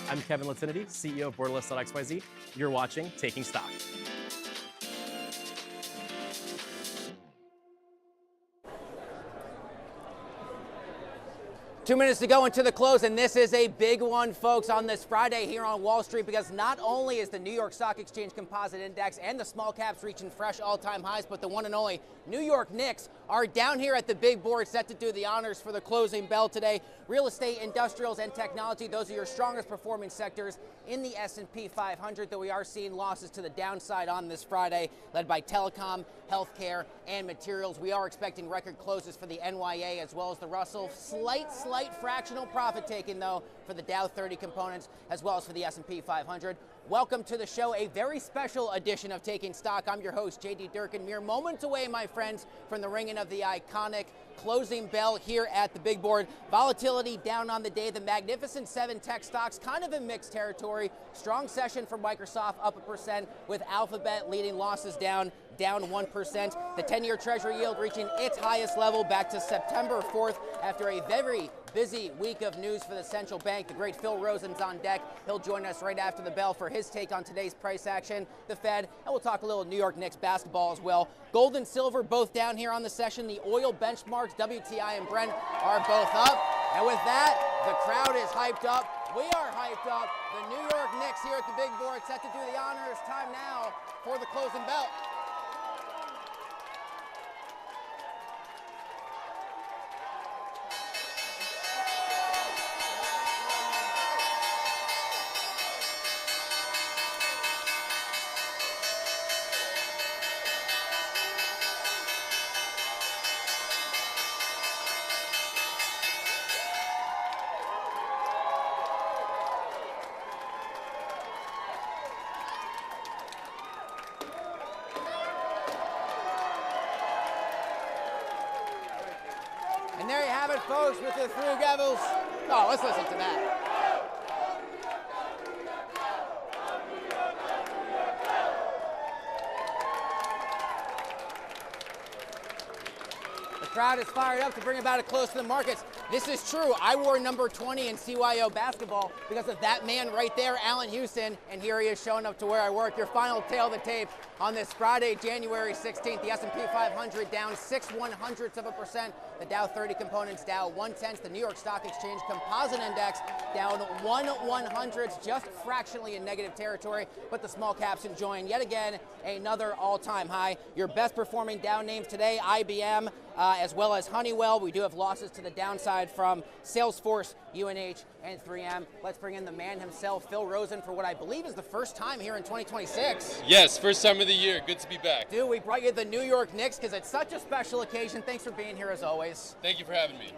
I'm Kevin Latinity, CEO of Borderless.xyz. You're watching Taking Stock. 2 minutes to go into the close, and this is a big one, folks, on this Friday here on Wall Street, because not only is the New York Stock Exchange Composite Index and the small caps reaching fresh all-time highs, but the one and only New York Knicks are down here at the big board, set to do the honors for the closing bell today. Real estate, industrials, and technology, those are your strongest performing sectors in the S&P 500, though we are seeing losses to the downside on this Friday, led by telecom, healthcare, and materials. We are expecting record closes for the NYA as well as the Russell. Slight fractional profit taking, though, for the Dow 30 components as well as for the S&P 500. Welcome to the show, a very special edition of Taking Stock. I'm your host, JD Durkin. Mere moments away, my friends, from the ringing of the iconic closing bell here at the big board. Volatility down on the day. The Magnificent Seven tech stocks kind of in mixed territory. Strong session for Microsoft, up 1%, with Alphabet leading, losses down 1%. The 10-year Treasury yield reaching its highest level back to September 4th after a very busy week of news for the central bank. The great Phil Rosen's on deck. He'll join us right after the bell for his take on today's price action, the Fed, and we'll talk a little New York Knicks basketball as well. Gold and silver both down here on the session. The oil benchmarks, WTI and Brent, are both up. And with that, the crowd is hyped up. We are hyped up. The New York Knicks here at the big board set to do the honors. Time now for the closing bell. And there you have it, folks, with the three gavels. Oh, let's listen to that. The crowd is fired up to bring about it close to the markets. This is true. I wore number 20 in CYO basketball because of that man right there, Allan Houston, and here he is showing up to where I work. Your final tail of the tape on this Friday, January 16th. The S&P 500 down 0.06%. The Dow 30 components down 0.1. The New York Stock Exchange Composite Index down 1/100, just fractionally in negative territory, but the small caps enjoying yet again another all-time high. Your best performing down names today, IBM, as well as Honeywell. We do have losses to the downside from Salesforce, UNH, and 3M. Let's bring in the man himself, Phil Rosen, for what I believe is the first time here in 2026. Yes, first time of the year. Good to be back. Dude, we brought you the New York Knicks because it's such a special occasion. Thanks for being here as always. Thank you for having me.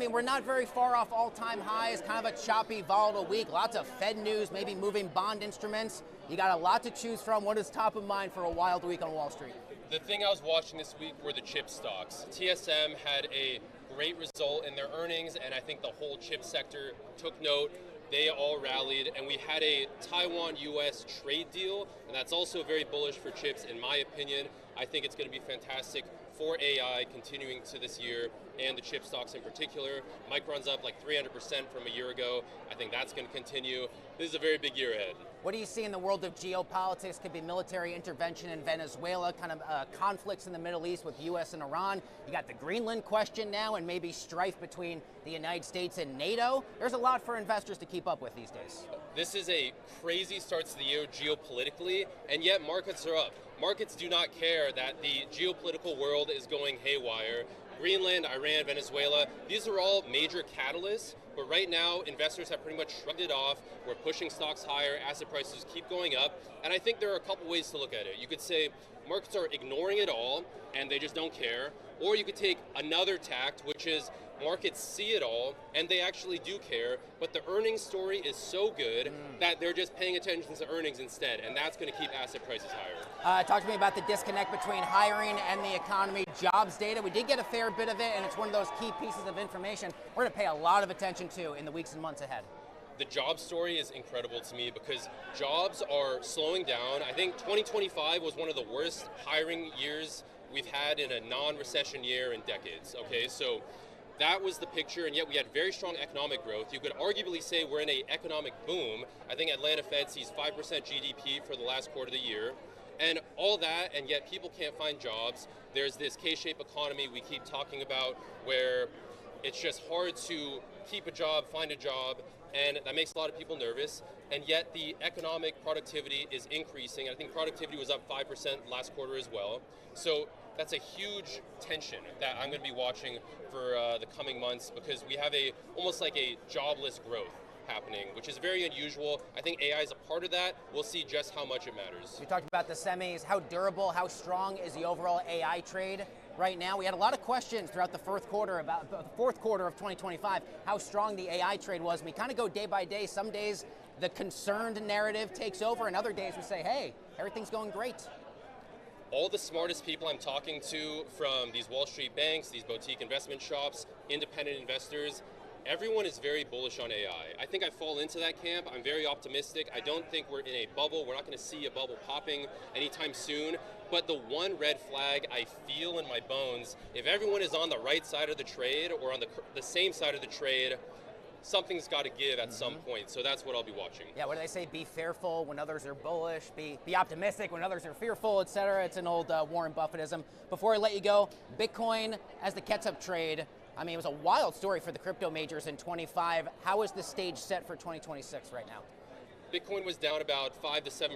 We're not very far off all-time highs. Kind of a choppy, volatile week. Lots of Fed news, maybe moving bond instruments. You got a lot to choose from. What is top of mind for a wild week on Wall Street? The thing I was watching this week were the chip stocks. TSM had a great result in their earnings, and I think the whole chip sector took note. They all rallied, and we had a Taiwan-US trade deal, and that's also very bullish for chips, in my opinion. I think it's going to be fantastic for AI continuing to this year, and the chip stocks in particular. Micron's up like 300% from a year ago. I think that's going to continue. This is a very big year ahead. What do you see in the world of geopolitics? Could be military intervention in Venezuela, kind of conflicts in the Middle East with U.S. and Iran. You got the Greenland question now, and maybe strife between the United States and NATO. There's a lot for investors to keep up with these days. This is a crazy start to the year geopolitically, and yet markets are up. Markets do not care that the geopolitical world is going haywire. Greenland, Iran, Venezuela, these are all major catalysts, but right now investors have pretty much shrugged it off. We're pushing stocks higher, asset prices keep going up, and I think there are a couple ways to look at it. You could say markets are ignoring it all and they just don't care, or you could take another tact, which is markets see it all and they actually do care, but the earnings story is so good that they're just paying attention to earnings instead, and that's going to keep asset prices higher. Talk to me about the disconnect between hiring and the economy. Jobs data, we did get a fair bit of it, and it's one of those key pieces of information we're going to pay a lot of attention to in the weeks and months ahead. The job story is incredible to me because jobs are slowing down. I think 2025 was one of the worst hiring years we've had in a non-recession year in decades. Okay, so That was the picture, and yet we had very strong economic growth. You could arguably say we're in an economic boom. I think Atlanta Fed sees 5% GDP for the last quarter of the year. And all that, and yet people can't find jobs. There's this K-shaped economy we keep talking about where it's just hard to keep a job, find a job, and that makes a lot of people nervous. And yet the economic productivity is increasing. I think productivity was up 5% last quarter as well. So that's a huge tension that I'm going to be watching for the coming months, because we have almost like a jobless growth happening, which is very unusual. I think AI is a part of that. We'll see just how much it matters. You talked about the semis. How durable, how strong is the overall AI trade right now? We had a lot of questions throughout the fourth quarter about the fourth quarter of 2025, how strong the AI trade was. And we kind of go day by day. Some days the concerned narrative takes over, and other days we say, hey, everything's going great. All the smartest people I'm talking to, from these Wall Street banks, these boutique investment shops, independent investors, everyone is very bullish on AI. I think I fall into that camp. I'm very optimistic. I don't think we're in a bubble. We're not going to see a bubble popping anytime soon. But the one red flag I feel in my bones, if everyone is on the right side of the trade or on the same side of the trade, something's got to give at some point. So that's what I'll be watching. Yeah, what do they say? Be fearful when others are bullish. Be optimistic when others are fearful, etc. It's an old Warren Buffettism. Before I let you go, Bitcoin as the catch-up trade. I mean, it was a wild story for the crypto majors in 25. How is the stage set for 2026 right now? Bitcoin was down about 5 to 7%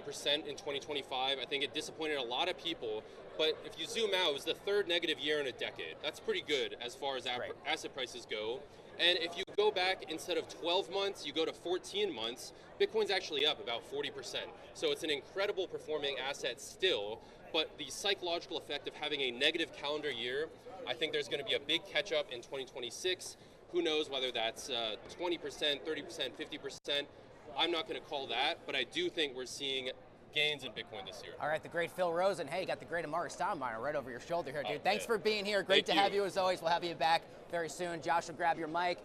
in 2025. I think it disappointed a lot of people. But if you zoom out, it was the third negative year in a decade. That's pretty good as far as asset prices go. And if you go back, instead of 12 months, you go to 14 months, Bitcoin's actually up about 40%. So it's an incredible performing asset still, but the psychological effect of having a negative calendar year, I think there's going to be a big catch up in 2026. Who knows whether that's 20%, 30%, 50%. I'm not going to call that, but I do think we're seeing gains in Bitcoin this year. All right, the great Phil Rosen. Hey, you got the great Amari Stoudemire right over your shoulder here, dude. Thanks for being here. Great to have you as always. We'll have you back very soon. Josh will grab your mic.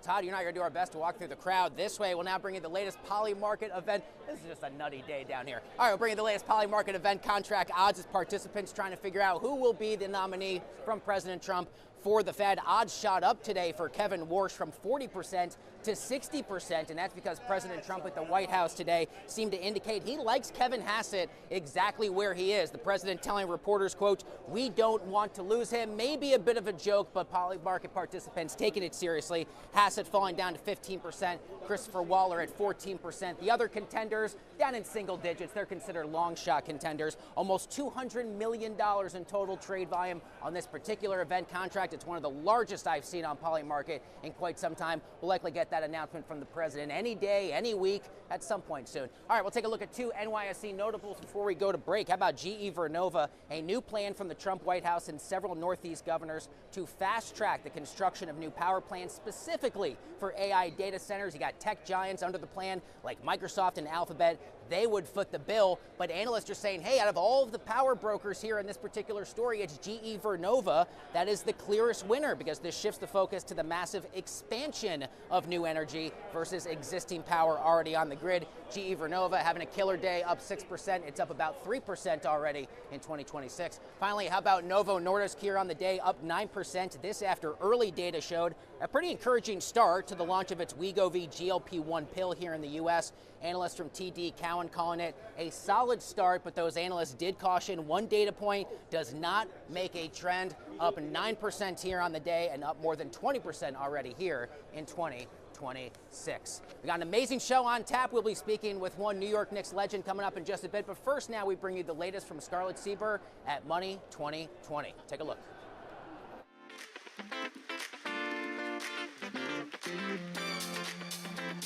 Todd, you and I are going to do our best to walk through the crowd this way. We'll now bring you the latest Polymarket event. This is just a nutty day down here. All right, we'll bring you the latest Polymarket event contract odds as participants trying to figure out who will be the nominee from President Trump for the Fed. Odds shot up today for Kevin Warsh from 40% to 60%, and that's because President Trump at the White House today seemed to indicate he likes Kevin Hassett exactly where he is. The president telling reporters, quote, "We don't want to lose him." Maybe a bit of a joke, but Polymarket participants taking it seriously. Hassett falling down to 15%, Christopher Waller at 14%. The other contenders down in single digits. They're considered long shot contenders. Almost $200 million in total trade volume on this particular event contract. It's one of the largest I've seen on Polymarket in quite some time. We'll likely get that announcement from the president any day, any week, at some point soon. All right, we'll take a look at two NYSE notables before we go to break. How about GE Vernova, a new plan from the Trump White House and several Northeast governors to fast track the construction of new power plants specifically for AI data centers. You got tech giants under the plan like Microsoft and Alphabet. They would foot the bill, but analysts are saying, hey, out of all of the power brokers here in this particular story, it's GE Vernova that is the clearest winner, because this shifts the focus to the massive expansion of new energy versus existing power already on the grid. GE Vernova having a killer day, up 6%. It's up about 3% already in 2026. Finally, how about Novo Nordisk here on the day, up 9%. This after early data showed a pretty encouraging start to the launch of its Wegovy GLP-1 pill here in the U.S. Analysts from TD Cowen calling it a solid start, but those analysts did caution one data point does not make a trend. Up 9% here on the day and up more than 20% already here in 2026. We got an amazing show on tap. We'll be speaking with one New York Knicks legend coming up in just a bit. But first, now we bring you the latest from Scarlett Sieber at Money 2020. Take a look.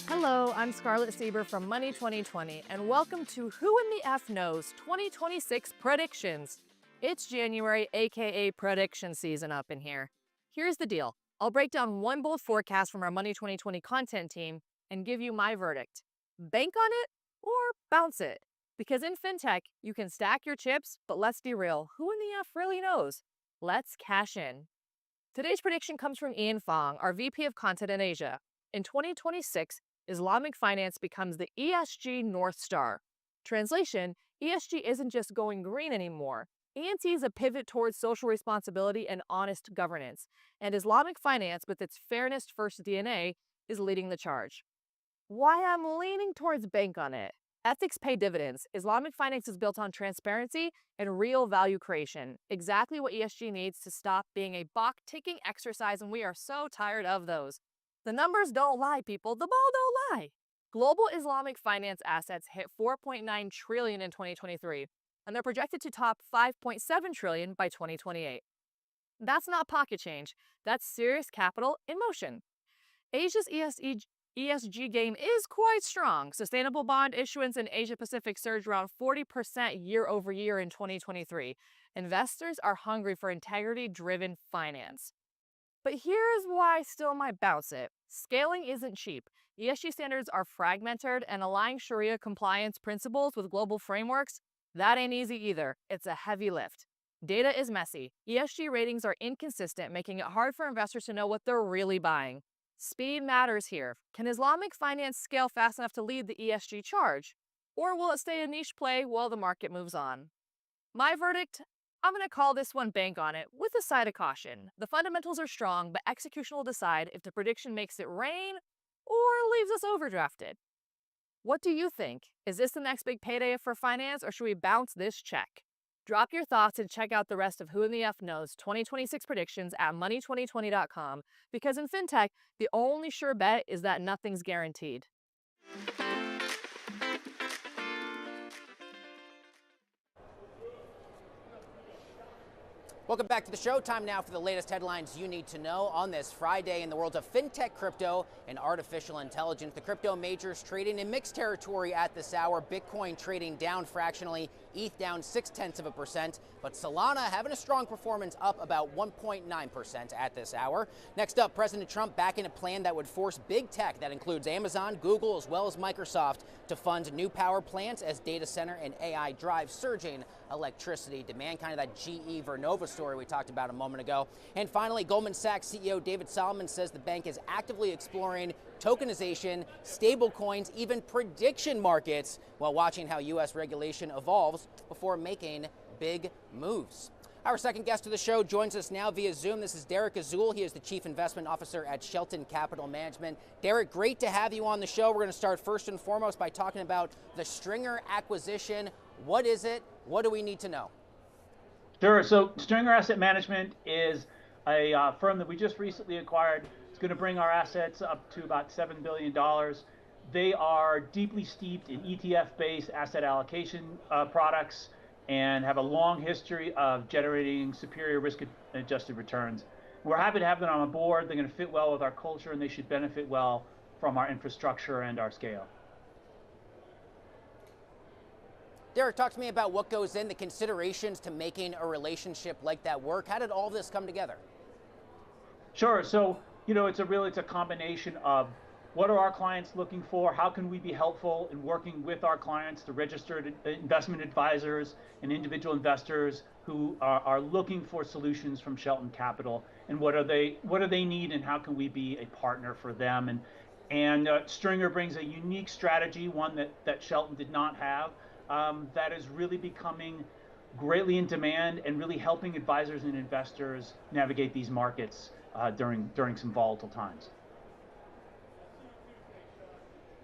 Hello, I'm Scarlett Sieber from Money 2020, and welcome to Who in the F Knows 2026 Predictions. It's January, aka prediction season up in here. Here's the deal. I'll break down one bold forecast from our Money 2020 content team and give you my verdict. Bank on it or bounce it. Because in fintech, you can stack your chips, but let's be real, who in the F really knows? Let's cash in. Today's prediction comes from Ian Fong, our VP of Content in Asia. In 2026, Islamic finance becomes the ESG North Star. Translation, ESG isn't just going green anymore, ENT is a pivot towards social responsibility and honest governance, and Islamic finance, with its fairness first DNA, is leading the charge. Why I'm leaning towards bank on it. Ethics pay dividends. Islamic finance is built on transparency and real value creation, exactly what ESG needs to stop being a box-ticking exercise, and we are so tired of those. The numbers don't lie, people. The ball don't lie. Global Islamic finance assets hit $4.9 trillion in 2023, and they're projected to top $5.7 trillion by 2028. That's not pocket change. That's serious capital in motion. Asia's ESG game is quite strong. Sustainable bond issuance in Asia Pacific surged around 40% year over year in 2023. Investors are hungry for integrity-driven finance. But here's why I still might bounce it. Scaling isn't cheap. ESG standards are fragmented, and aligning Sharia compliance principles with global frameworks, that ain't easy either. It's a heavy lift. Data is messy. ESG ratings are inconsistent, making it hard for investors to know what they're really buying. Speed matters here. Can Islamic finance scale fast enough to lead the ESG charge? Or will it stay a niche play while the market moves on? My verdict? I'm going to call this one bank on it, with a side of caution. The fundamentals are strong, but execution will decide if the prediction makes it rain or leaves us overdrafted. What do you think? Is this the next big payday for finance, or should we bounce this check? Drop your thoughts and check out the rest of Who in the F Knows 2026 predictions at money2020.com, because in fintech, the only sure bet is that nothing's guaranteed. Welcome back to the show. Time now for the latest headlines you need to know on this Friday in the world of fintech, crypto, and artificial intelligence. The crypto majors trading in mixed territory at this hour. Bitcoin trading down fractionally, ETH down 0.6%, but Solana having a strong performance, up about 1.9% at this hour. Next up, President Trump backing a plan that would force big tech, that includes Amazon, Google, as well as Microsoft, to fund new power plants as data center and AI drive surging electricity demand, kind of that GE Vernova story we talked about a moment ago. And finally, Goldman Sachs CEO David Solomon says the bank is actively exploring tokenization, stable coins, even prediction markets, while watching how U.S. regulation evolves before making big moves. Our second guest of the show joins us now via Zoom. This is Derek Azul. He is the Chief Investment Officer at Shelton Capital Management. Derek, great to have you on the show. We're going to start first and foremost by talking about the Stringer acquisition. What is it? What do we need to know? Sure. So Stringer Asset Management is a firm that we just recently acquired. It's going to bring our assets up to about $7 billion. They are deeply steeped in ETF-based asset allocation products and have a long history of generating superior risk-adjusted returns. We're happy to have them on board. They're going to fit well with our culture, and they should benefit well from our infrastructure and our scale. Derek, talk to me about what goes in, the considerations to making a relationship like that work. How did all this come together? Sure. So, it's a combination of what are our clients looking for? How can we be helpful in working with our clients, the registered investment advisors and individual investors who are looking for solutions from Shelton Capital, and what do they need, and how can we be a partner for them? And Stringer brings a unique strategy, one that Shelton did not have, that is really becoming greatly in demand and really helping advisors and investors navigate these markets during some volatile times.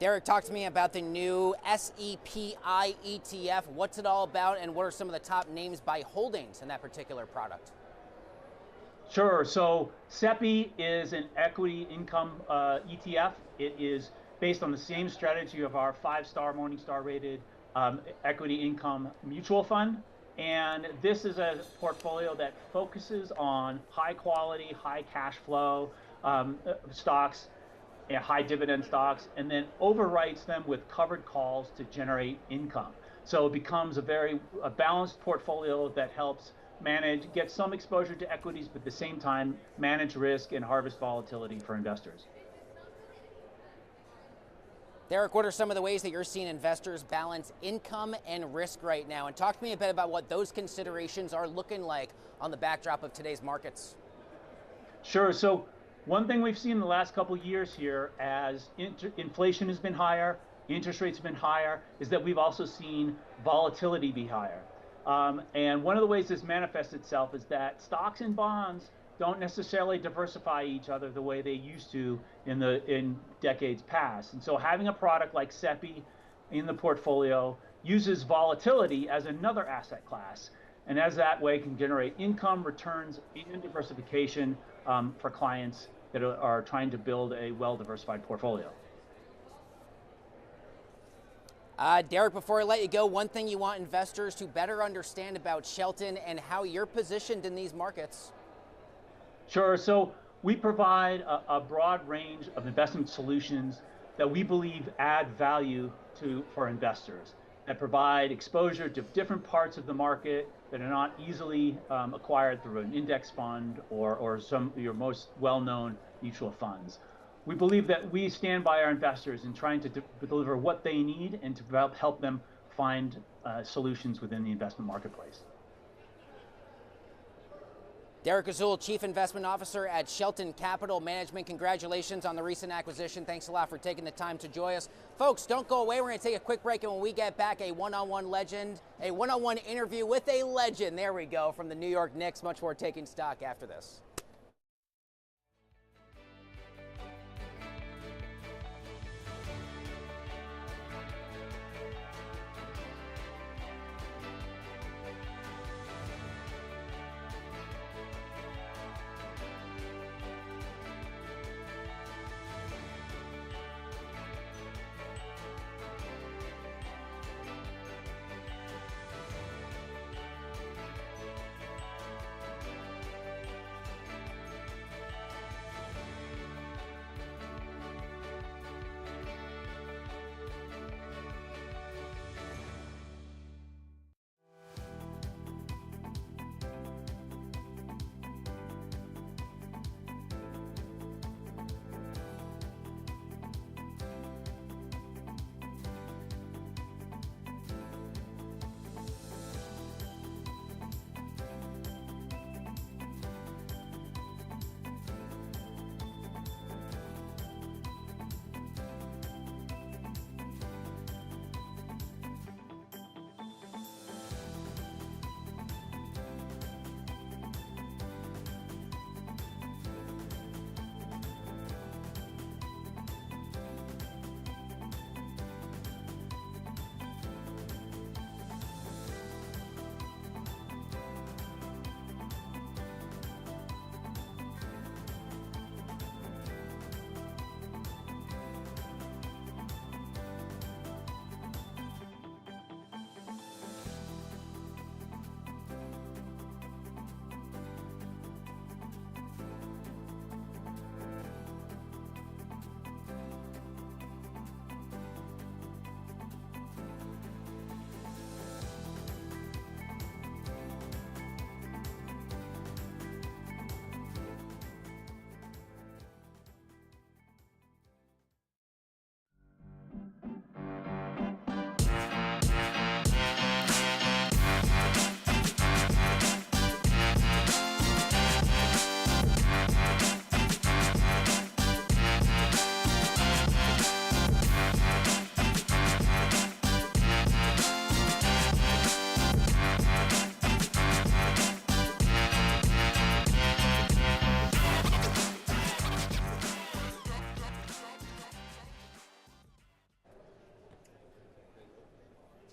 Derek, talk to me about the new SEPI ETF. What's it all about, and what are some of the top names by holdings in that particular product? Sure. So SEPI is an equity income ETF. It is based on the same strategy of our 5-star Morningstar rated equity income mutual fund. And this is a portfolio that focuses on high quality, high cash flow stocks, high dividend stocks, and then overwrites them with covered calls to generate income. So it becomes a balanced portfolio that helps get some exposure to equities, but at the same time manage risk and harvest volatility for investors. Derek, what are some of the ways that you're seeing investors balance income and risk right now? And talk to me a bit about what those considerations are looking like on the backdrop of today's markets. Sure. So one thing we've seen in the last couple of years here, as inflation has been higher, interest rates have been higher, is that we've also seen volatility be higher. And one of the ways this manifests itself is that stocks and bonds don't necessarily diversify each other the way they used to in decades past. And so having a product like SEPI in the portfolio uses volatility as another asset class, and as that way can generate income, returns, and diversification for clients that are trying to build a well-diversified portfolio. Derek, before I let you go, one thing you want investors to better understand about Shelton and how you're positioned in these markets. Sure. So we provide a broad range of investment solutions that we believe add value for investors, that provide exposure to different parts of the market that are not easily acquired through an index fund or some of your most well-known mutual funds. We believe that we stand by our investors in trying to deliver what they need and to help them find solutions within the investment marketplace. Derek Azul, Chief Investment Officer at Shelton Capital Management. Congratulations on the recent acquisition. Thanks a lot for taking the time to join us. Folks, don't go away. We're going to take a quick break, and when we get back, a one-on-one interview with a legend. There we go, from the New York Knicks. Much more Taking Stock after this.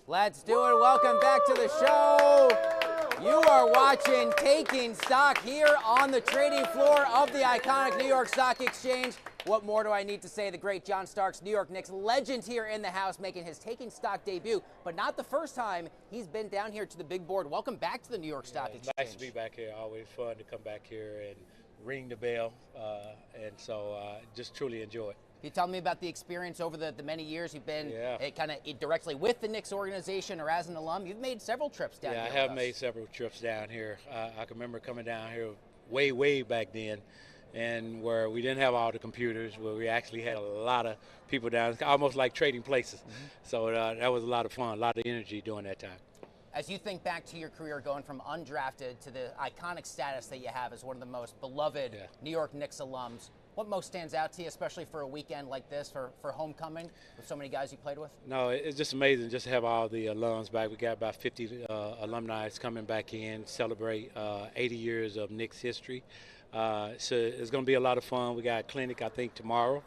Let's do it. Welcome back to the show. You are watching Taking Stock here on the trading floor of the iconic New York Stock Exchange. What more do I need to say? The great John Starks, New York Knicks legend here in the house, making his Taking Stock debut, but not the first time he's been down here to the big board. Welcome back to the New York Stock Exchange. Nice to be back here. Always fun to come back here and ring the bell, and so just truly enjoy it. Can you tell me about the experience over the many years you've been kind of directly with the Knicks organization or as an alum? You've made several trips down here. Yeah, I have made several trips down here. I can remember coming down here way back then, and where we didn't have all the computers, where we actually had a lot of people down, almost like trading places. Mm-hmm. So that was a lot of fun, a lot of energy during that time. As you think back to your career going from undrafted to the iconic status that you have as one of the most beloved New York Knicks alums, What most stands out to you, especially for a weekend like this, for homecoming, with so many guys you played with? No, it's just amazing just to have all the alums back. We got about 50 alumni coming back in, celebrate 80 years of Knicks history. So it's going to be a lot of fun. We got a clinic, I think, tomorrow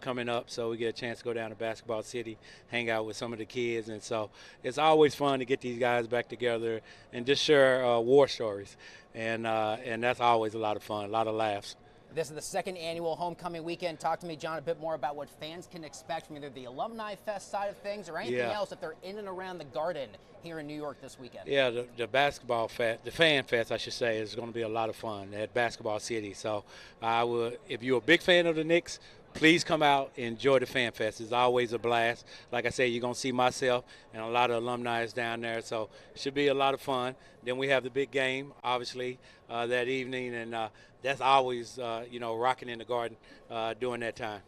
coming up, so we get a chance to go down to Basketball City, hang out with some of the kids. And so it's always fun to get these guys back together and just share war stories. And that's always a lot of fun, a lot of laughs. This is the second annual homecoming weekend. Talk to me, John, a bit more about what fans can expect from either the Alumni Fest side of things or anything else if they're in and around the Garden here in New York this weekend. Yeah, the basketball fest, the fan fest, I should say, is going to be a lot of fun at Basketball City. So I would, if you're a big fan of the Knicks, please come out and enjoy the Fan Fest. It's always a blast. Like I said, you're going to see myself and a lot of alumni down there, so it should be a lot of fun. Then we have the big game, obviously, that evening, and that's always, rocking in the Garden during that time.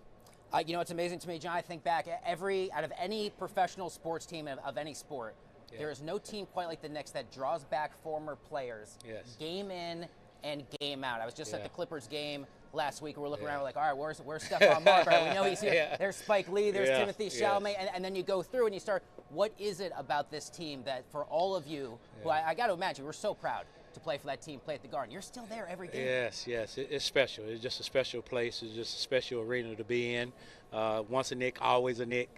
It's amazing to me, John. I think back out of any professional sports team of any sport, there is no team quite like the Knicks that draws back former players game in and game out. I was just at the Clippers game last week. We're looking around, we're like, all right, where's Stephon Marbury? We know he's here. There's Spike Lee, there's Timothy Chalamet, and then you go through and you start, what is it about this team that for all of you, who I got to imagine, we're so proud to play for that team, play at the Garden. You're still there every game. Yes, it's special. It's just a special place. It's just a special arena to be in. Once a Knick, always a Knick.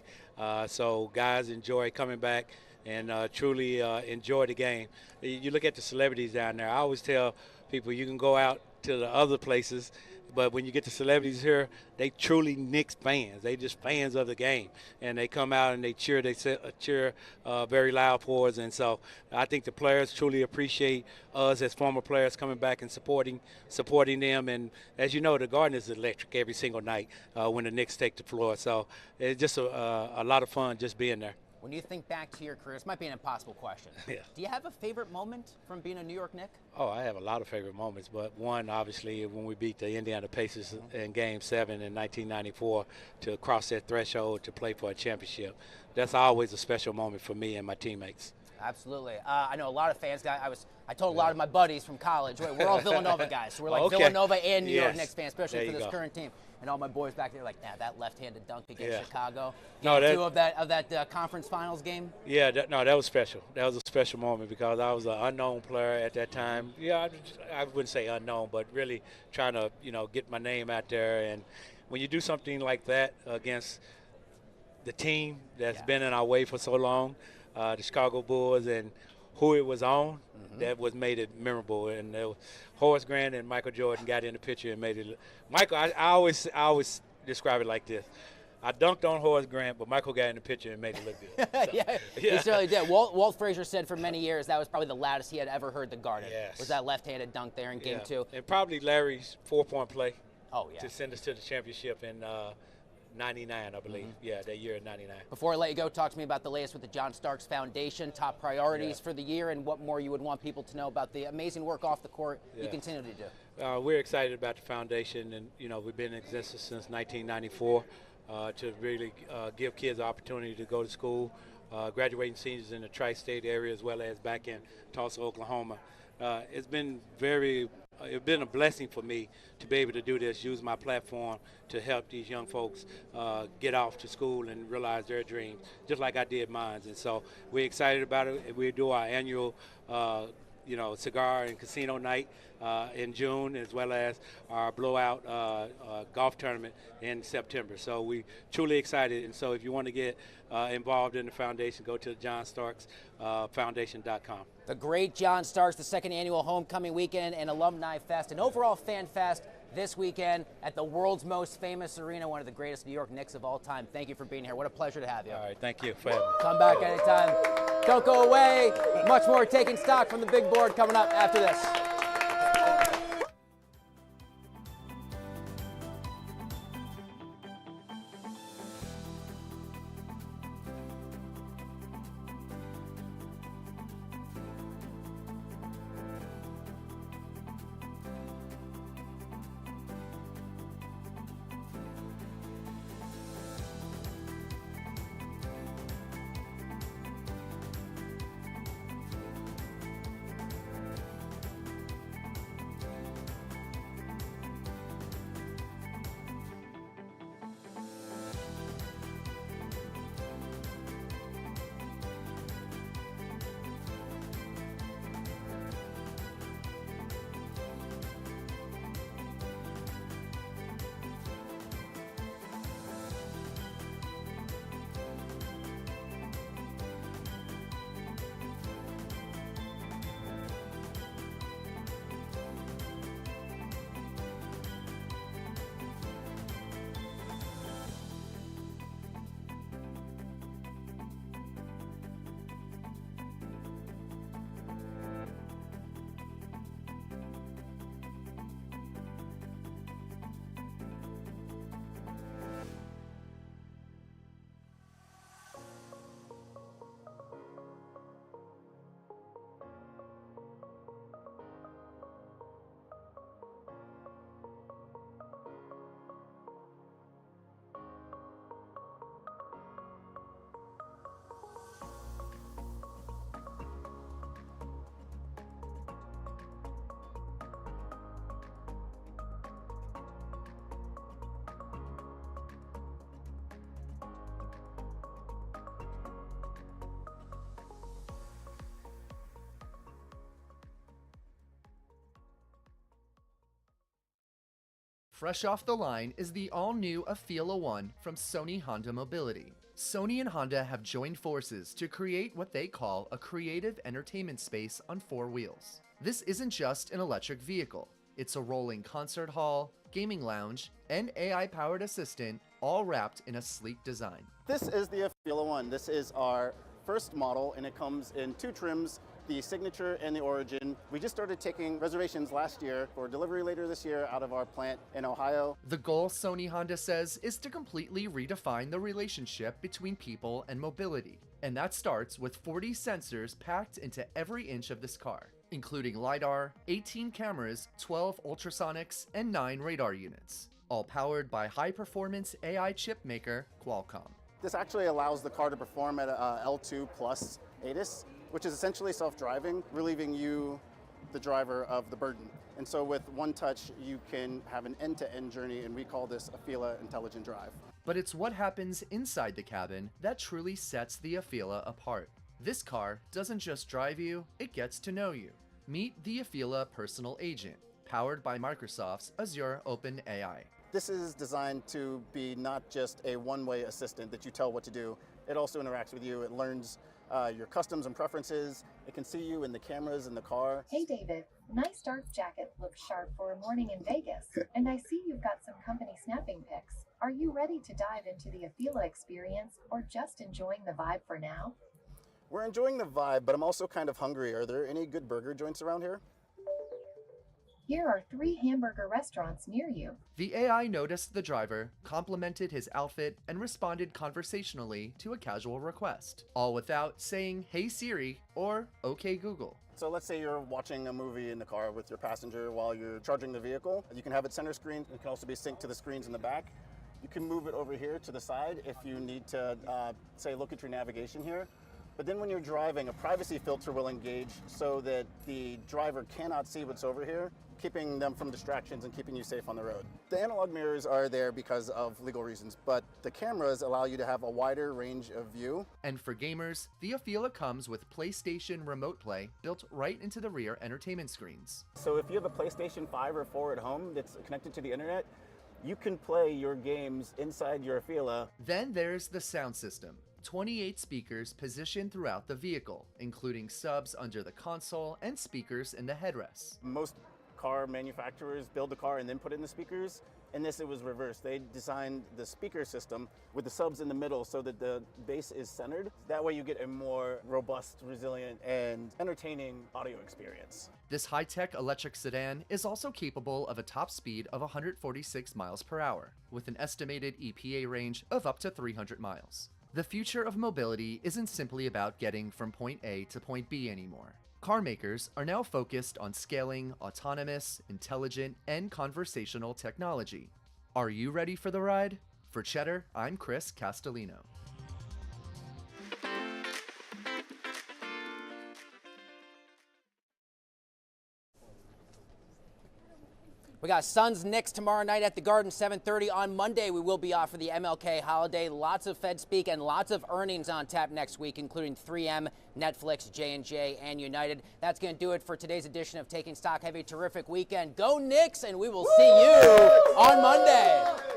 So guys enjoy coming back and truly enjoy the game. You look at the celebrities down there. I always tell people you can go out to the other places, but when you get the celebrities here, they truly Knicks fans. They just fans of the game, and they come out and they cheer. They cheer very loud for us, and so I think the players truly appreciate us as former players coming back and supporting them. And as you know, the Garden is electric every single night when the Knicks take the floor. So it's just a lot of fun just being there. When you think back to your career, this might be an impossible question. Do you have a favorite moment from being a New York Knick? Oh, I have a lot of favorite moments, but one, obviously, when we beat the Indiana Pacers in Game 7 in 1994 to cross that threshold to play for a championship. That's always a special moment for me and my teammates. Absolutely. I know a lot of fans. I told a lot of my buddies from college, we're all Villanova guys, so we're like Villanova and New York Knicks fans, especially for this current team. And all my boys back there like, that left-handed dunk against Chicago. Game 2 of that conference finals game. Yeah, that was special. That was a special moment because I was an unknown player at that time. Yeah, I wouldn't say unknown, but really trying to get my name out there. And when you do something like that against the team that's been in our way for so long, the Chicago Bulls, and who it was on, that was made it memorable. And Horace Grant and Michael Jordan got in the picture and made it. Michael, I always describe it like this. I dunked on Horace Grant, but Michael got in the picture and made it look good. So, he certainly did. Walt Frazier said for many years that was probably the loudest he had ever heard the Garden. Was that left-handed dunk there in Game 2. And probably Larry's 4-point play to send us to the championship in 99, I believe. Yeah, that year in 99. Before I let you go, talk to me about the latest with the John Starks Foundation, top priorities for the year, and what more you would want people to know about the amazing work off the court you continue to do. We're excited about the foundation, and we've been in existence since 1994 to really give kids the opportunity to go to school, graduating seniors in the tri-state area as well as back in Tulsa, Oklahoma. It's been a blessing for me to be able to do this, use my platform to help these young folks get off to school and realize their dreams, just like I did mine. And so we're excited about it. We do our annual cigar and casino night in June, as well as our blowout golf tournament in September. So we truly excited. And so if you want to get involved in the foundation, go to johnstarksfoundation.com. The great John Starks, the second annual homecoming weekend and alumni fest, and overall fan fest this weekend at the world's most famous arena, one of the greatest New York Knicks of all time. Thank you for being here. What a pleasure to have you. All right, thank you for having me. Come back anytime. Don't go away. Much more Taking Stock from the big board coming up after this. Fresh off the line is the all-new Afeela One from Sony Honda Mobility. Sony and Honda have joined forces to create what they call a creative entertainment space on 4 wheels. This isn't just an electric vehicle. It's a rolling concert hall, gaming lounge, and AI-powered assistant, all wrapped in a sleek design. This is the Afeela One. This is our first model, and it comes in 2 trims, the Signature and the Origin. We just started taking reservations last year for delivery later this year out of our plant in Ohio. The goal, Sony Honda says, is to completely redefine the relationship between people and mobility. And that starts with 40 sensors packed into every inch of this car, including LiDAR, 18 cameras, 12 ultrasonics, and 9 radar units, all powered by high-performance AI chip maker Qualcomm. This actually allows the car to perform at a L2 plus ADAS, which is essentially self-driving, relieving you, the driver, of the burden. And so with one touch, you can have an end-to-end journey, and we call this Afeela Intelligent Drive. But it's what happens inside the cabin that truly sets the Afeela apart. This car doesn't just drive you, it gets to know you. Meet the Afeela Personal Agent, powered by Microsoft's Azure OpenAI. This is designed to be not just a one-way assistant that you tell what to do. It also interacts with you. It learns your customs and preferences. It can see you in the cameras in the car. Hey David, nice dark jacket looks sharp for a morning in Vegas. And I see you've got some company snapping pics. Are you ready to dive into the Afeela experience or just enjoying the vibe for now? We're enjoying the vibe, but I'm also kind of hungry. Are there any good burger joints around here? Here are 3 hamburger restaurants near you. The AI noticed the driver, complimented his outfit, and responded conversationally to a casual request, all without saying, "Hey Siri" or "Okay Google." So let's say you're watching a movie in the car with your passenger while you're charging the vehicle. You can have it center screen. It can also be synced to the screens in the back. You can move it over here to the side if you need to, say, look at your navigation here. But then when you're driving, a privacy filter will engage so that the driver cannot see what's over here, keeping them from distractions and keeping you safe on the road. The analog mirrors are there because of legal reasons, but the cameras allow you to have a wider range of view. And for gamers, the Afeela comes with PlayStation Remote Play built right into the rear entertainment screens. So if you have a PlayStation 5 or 4 at home that's connected to the internet, you can play your games inside your Afeela. Then there's the sound system. 28 speakers positioned throughout the vehicle, including subs under the console and speakers in the headrests. Most car manufacturers build the car and then put in the speakers. In this, it was reversed. They designed the speaker system with the subs in the middle so that the bass is centered. That way you get a more robust, resilient, and entertaining audio experience. This high-tech electric sedan is also capable of a top speed of 146 miles per hour, with an estimated EPA range of up to 300 miles. The future of mobility isn't simply about getting from point A to point B anymore. Car makers are now focused on scaling autonomous, intelligent, and conversational technology. Are you ready for the ride? For Cheddar, I'm Chris Castellino. We got Suns Knicks tomorrow night at the Garden, 7:30. On Monday, we will be off for the MLK holiday. Lots of Fed speak and lots of earnings on tap next week, including 3M, Netflix, J&J, and United. That's going to do it for today's edition of Taking Stock. Have a terrific weekend. Go Knicks, and we will see you on Monday.